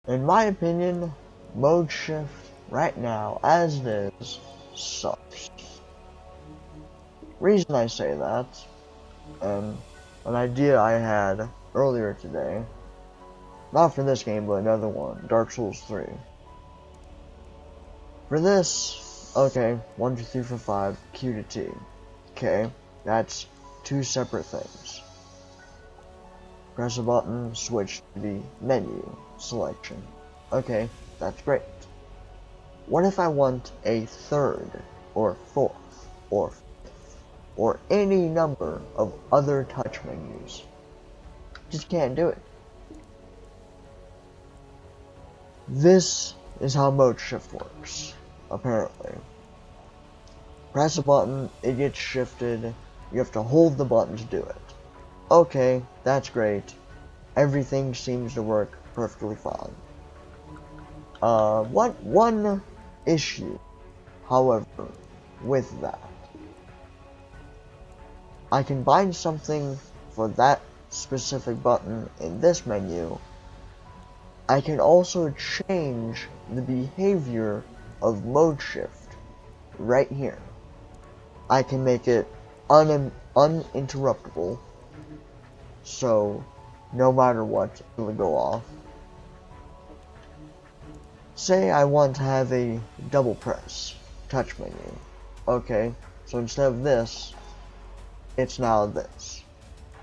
In my opinion, mode shift right now, as it is, sucks. Reason I say that, and an idea I had earlier today, not for this game, but another one, Dark Souls 3. For this, okay, 1, 2, 3, 4, 5, Q to T. Okay, that's two separate things. Press a button, switch to the menu selection. Okay, that's great. What if I want a third, or fourth, or fifth, or any number of other touch menus? Just can't do it. This is how mode shift works, apparently. Press a button, it gets shifted, you have to hold the button to do it. Okay, that's great. Everything seems to work perfectly fine. One issue, however, with that. I can bind something for that specific button in this menu. I can also change the behavior of mode shift right here. I can make it uninterruptible, so no matter what, it will go off. Say I want to have a double press touch menu. Okay, so instead of this, it's now this.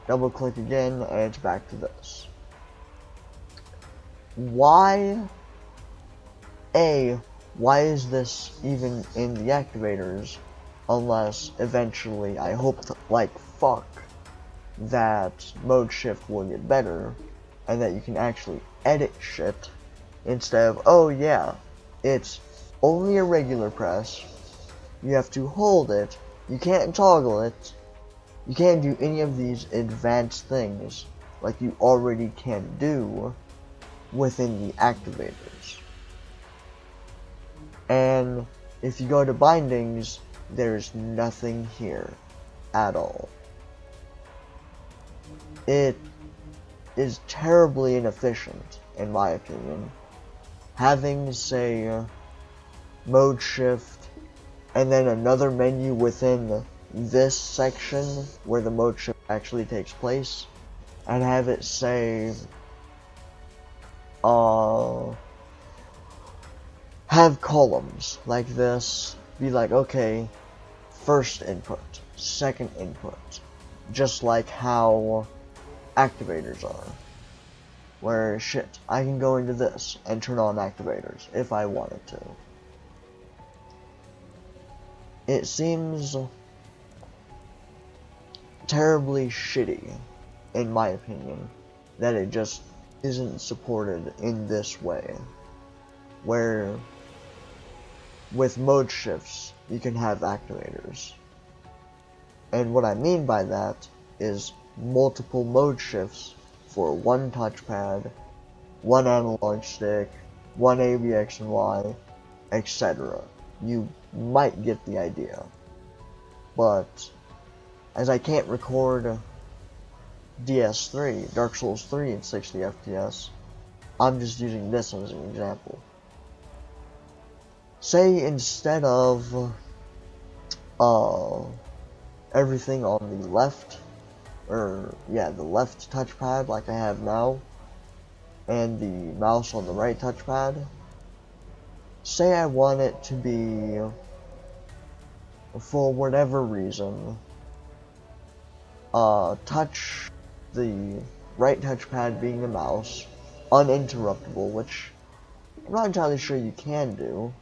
Double click again, and it's back to this. Why is this even in the activators, unless eventually, I hope like fuck, that mode shift will get better, and that you can actually edit shit, instead of, oh yeah, it's only a regular press, you have to hold it, you can't toggle it, you can't do any of these advanced things like you already can do within the activators. And if you go to bindings, there's nothing here at all. It is terribly inefficient, in my opinion. Having, say, mode shift, and then another menu within this section where the mode shift actually takes place, and have it say, have columns like this, be like, okay, first input, second input, just like how activators are, where shit, I can go into this and turn on activators if I wanted to. It seems terribly shitty, in my opinion, that it just isn't supported in this way, where with mode shifts you can have activators. And what I mean by that is multiple mode shifts for one touchpad, one analog stick, one ABX and Y, etc. You might get the idea. But as I can't record DS3, Dark Souls 3 in 60 FPS, I'm just using this as an example. Say instead of everything on the left, the left touchpad like I have now, and the mouse on the right touchpad, say I want it to be, for whatever reason, touch the right touchpad being the mouse, uninterruptible, which I'm not entirely sure you can do.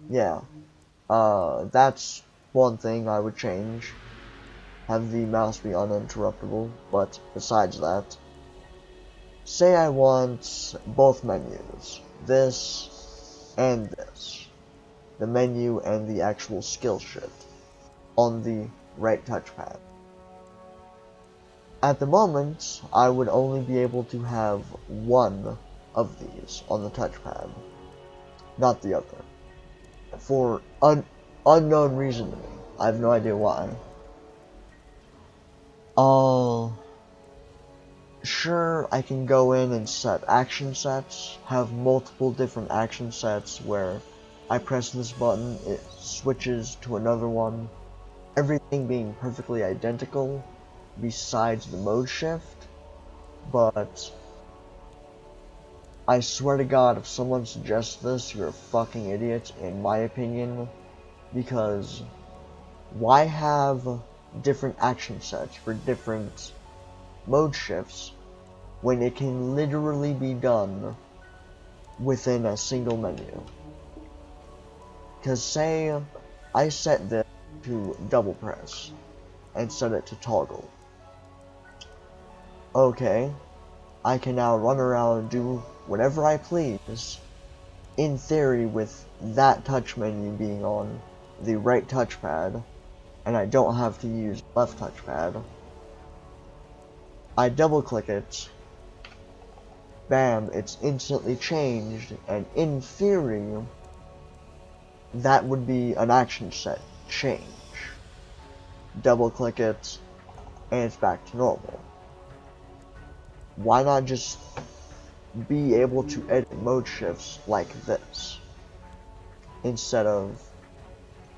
Yeah, that's one thing I would change. Have the mouse be uninterruptible, but besides that, say I want both menus, this and this, the menu and the actual skill shift, on the right touchpad. At the moment, I would only be able to have one of these on the touchpad, not the other, for unknown reason to me. I have no idea why. Sure, I can go in and set action sets, have multiple different action sets where I press this button, it switches to another one, everything being perfectly identical besides the mode shift, but I swear to God, if someone suggests this, you're a fucking idiot, in my opinion, because why have different action sets for different mode shifts when it can literally be done within a single menu? Because say I set this to double press and set it to toggle. Okay, I can now run around and do whatever I please, in theory with that touch menu being on the right touchpad, and I don't have to use left touchpad. I double click it, bam, it's instantly changed, and in theory, that would be an action set change. Double click it, and it's back to normal. Why not just be able to edit mode shifts like this? Instead of,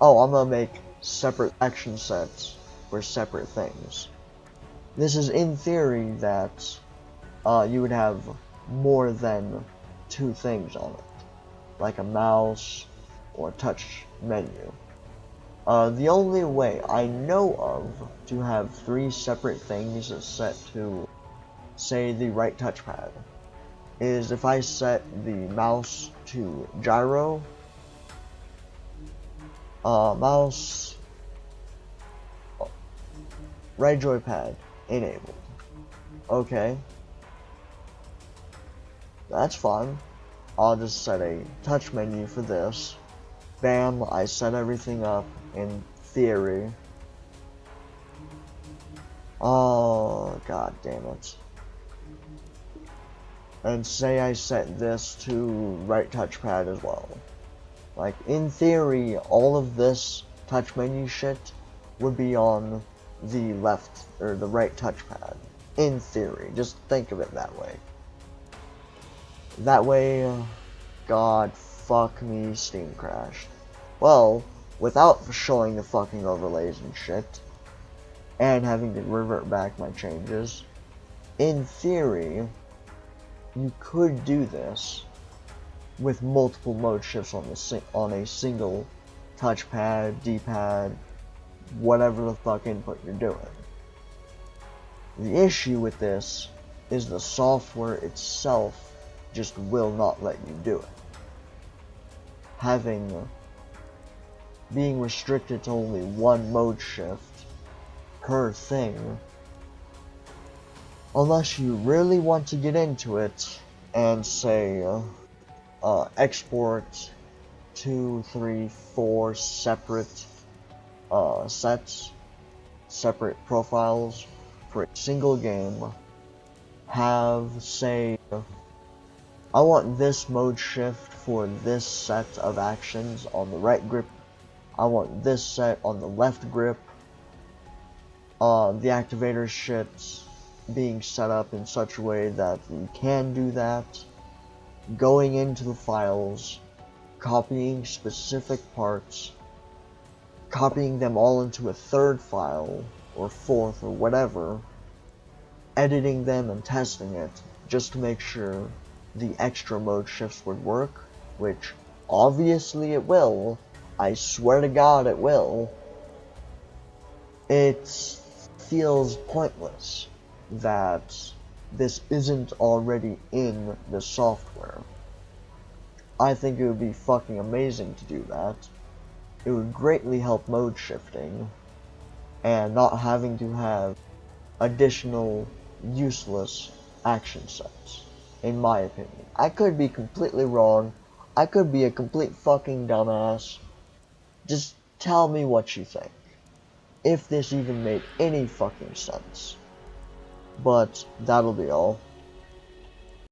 oh, I'm gonna make separate action sets for separate things. This is in theory that you would have more than two things on it, like a mouse or touch menu. The only way I know of to have three separate things set to, say, the right touchpad is if I set the mouse to gyro, mouse, right joypad enabled. Okay, that's fine. I'll just set a touch menu for this. Bam, I set everything up in theory. Oh, god damn it. And say I set this to right touchpad as well. Like, in theory, all of this touch menu shit would be on the left, or the right touchpad. In theory, just think of it that way. That way, god fuck me, Steam crashed. Well, without showing the fucking overlays and shit, and having to revert back my changes, in theory, you could do this with multiple mode shifts on a single touchpad, D-pad, whatever the fuck input you're doing. The issue with this is the software itself just will not let you do it. Being restricted to only one mode shift per thing, unless you really want to get into it and say export 2, 3, 4 separate sets, separate profiles for a single game. Have, say, I want this mode shift for this set of actions on the right grip. I want this set on the left grip. The activator shit being set up in such a way that you can do that. Going into the files, copying specific parts, copying them all into a third file, or fourth, or whatever, editing them and testing it, just to make sure the extra mode shifts would work, which obviously it will. I swear to God it will. It feels pointless that this isn't already in the software. I think it would be fucking amazing to do that. It would greatly help mode shifting, and not having to have additional useless action sets, in my opinion. I could be completely wrong. I could be a complete fucking dumbass. Just tell me what you think. If this even made any fucking sense. But that'll be all.